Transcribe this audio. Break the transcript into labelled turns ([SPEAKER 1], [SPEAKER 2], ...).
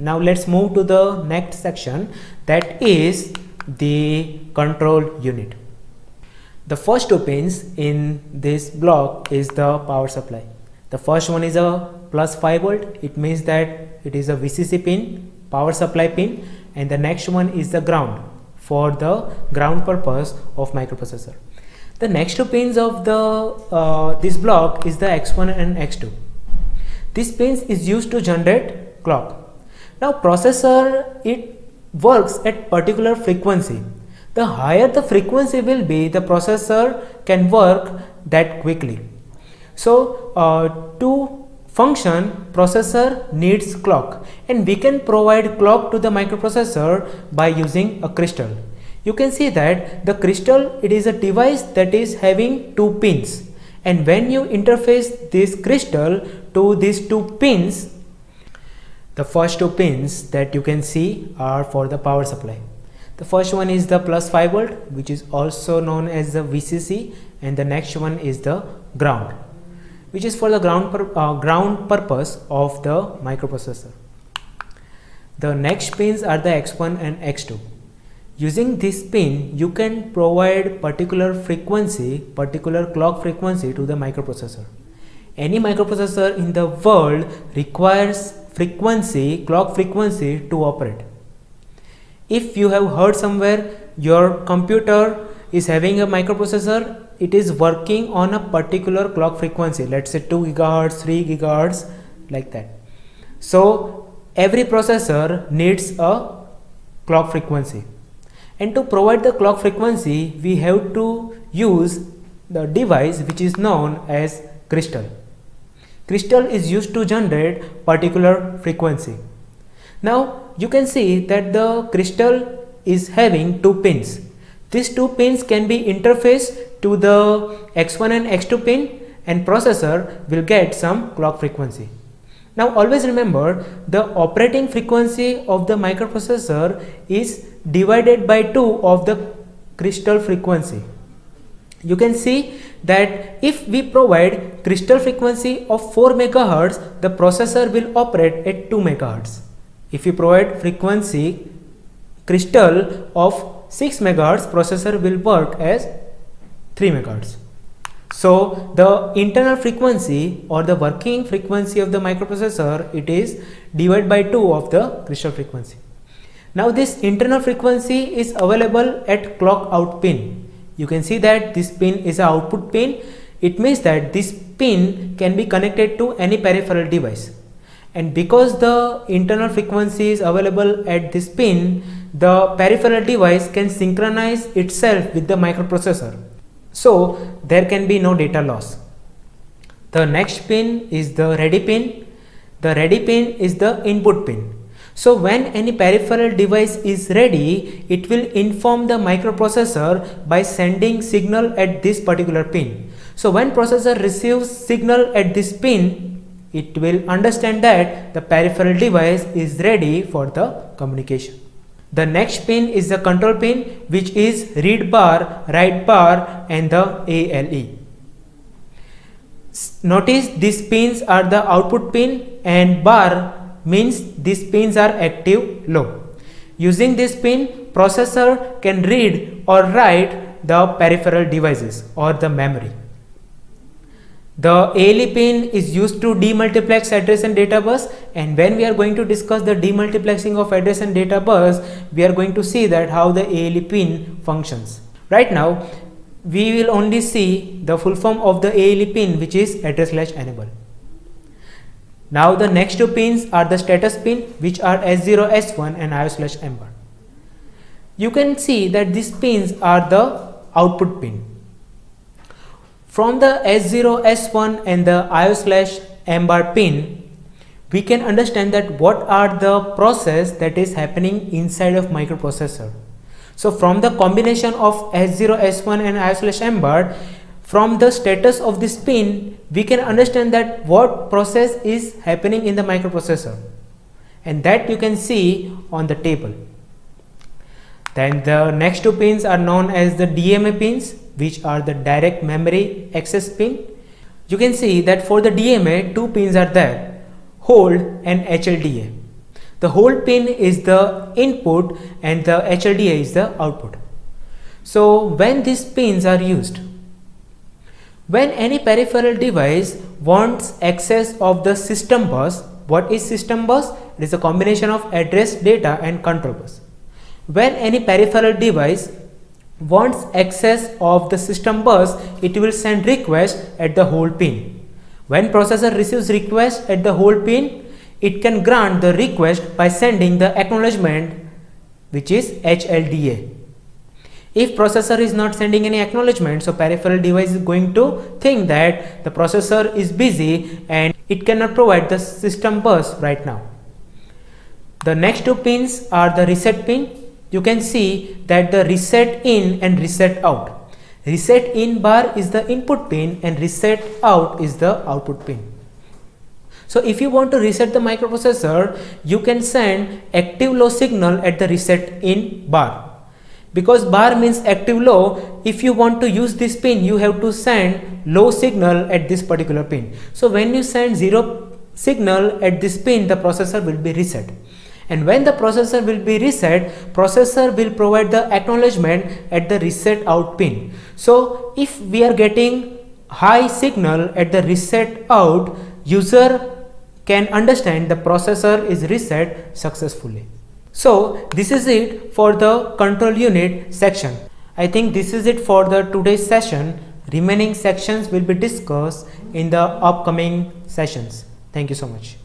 [SPEAKER 1] Now let's move to the next section, that is the control unit. The first two pins in this block is the power supply. The first one is a plus 5 volt. It means that it is a VCC pin, power supply pin, and the next one is the ground for the ground purpose of microprocessor. The next two pins of the this block is the X1 and X2. This pins is used to generate clock. Now processor, it works at particular frequency. The higher the frequency will be, the processor can work that quickly. So to function, processor needs clock, and we can provide clock to the microprocessor by using a crystal. You can see that the crystal, it is a device that is having two pins, and when you interface this crystal to these two pins, the first two pins that you can see are for the power supply. The first one is the plus 5 volt, which is also known as the VCC, and the next one is the ground, which is for the ground purpose of the microprocessor. The next pins are the X1 and X2. Using this pin, you can provide particular clock frequency to the microprocessor. Any microprocessor in the world requires clock frequency to operate. If you have heard somewhere your computer is having a microprocessor, it is working on a particular clock frequency, let's say 2 GHz, 3 GHz, like that. So every processor needs a clock frequency, and to provide the clock frequency, we have to use the device which is known as crystal. Crystal is used to generate particular frequency. Now you can see that the crystal is having two pins. These two pins can be interfaced to the X1 and X2 pin, and processor will get some clock frequency. Now always remember, the operating frequency of the microprocessor is divided by 2 of the crystal frequency. You can see that if we provide crystal frequency of 4 MHz, the processor will operate at 2 MHz. If you provide frequency crystal of 6 MHz, processor will work as 3 MHz. So the internal frequency or the working frequency of the microprocessor, it is divided by 2 of the crystal frequency. Now this internal frequency is available at clock out pin. You can see that this pin is an output pin. It means that this pin can be connected to any peripheral device, and because the internal frequency is available at this pin, the peripheral device can synchronize itself with the microprocessor, so there can be no data loss. The next pin is the ready pin. The ready pin is the input pin. So when any peripheral device is ready, it will inform the microprocessor by sending signal at this particular pin. So when processor receives signal at this pin, it will understand that the peripheral device is ready for the communication. The next pin is the control pin, which is read bar, write bar, and the ALE. Notice these pins are the output pin, and bar means these pins are active low. Using this pin, processor can read or write the peripheral devices or the memory. The ALE pin is used to demultiplex address and data bus, and when we are going to discuss the demultiplexing of address and data bus, we are going to see that how the ALE pin functions. Right now we will only see the full form of the ALE pin, which is address/enable. Now the next two pins are the status pin, which are S0, S1 and IO/M bar. You can see that these pins are the output pin. From the S0, S1 and the IO/M bar pin, we can understand that what are the process that is happening inside of microprocessor. So from the combination of S0, S1 and IO/M bar, from the status of this pin, we can understand that what process is happening in the microprocessor, and that you can see on the table. Then the next two pins are known as the DMA pins, which are the direct memory access pin. You can see that for the DMA, two pins are there, hold and HLDA. The whole pin is the input and the HLDA is the output. So when these pins are used, when any peripheral device wants access of the system bus, what is system bus? It is a combination of address, data and control bus. When any peripheral device wants access of the system bus, it will send request at the whole pin. When processor receives request at the whole pin, it can grant the request by sending the acknowledgement, which is HLDA. If processor is not sending any acknowledgement, so peripheral device is going to think that the processor is busy and it cannot provide the system bus right now. The next two pins are the reset pin. You can see that the reset in and reset out. Reset in bar is the input pin and reset out is the output pin. So if you want to reset the microprocessor, you can send active low signal at the reset in bar. Because bar means active low, if you want to use this pin, you have to send low signal at this particular pin. So when you send 0 signal at this pin, the processor will be reset. And when the processor will be reset, processor will provide the acknowledgement at the reset out pin. So if we are getting high signal at the reset out, user can understand the processor is reset successfully. So this is it for the control unit section. I think this is it for the today's session. Remaining sections will be discussed in the upcoming sessions. Thank you so much.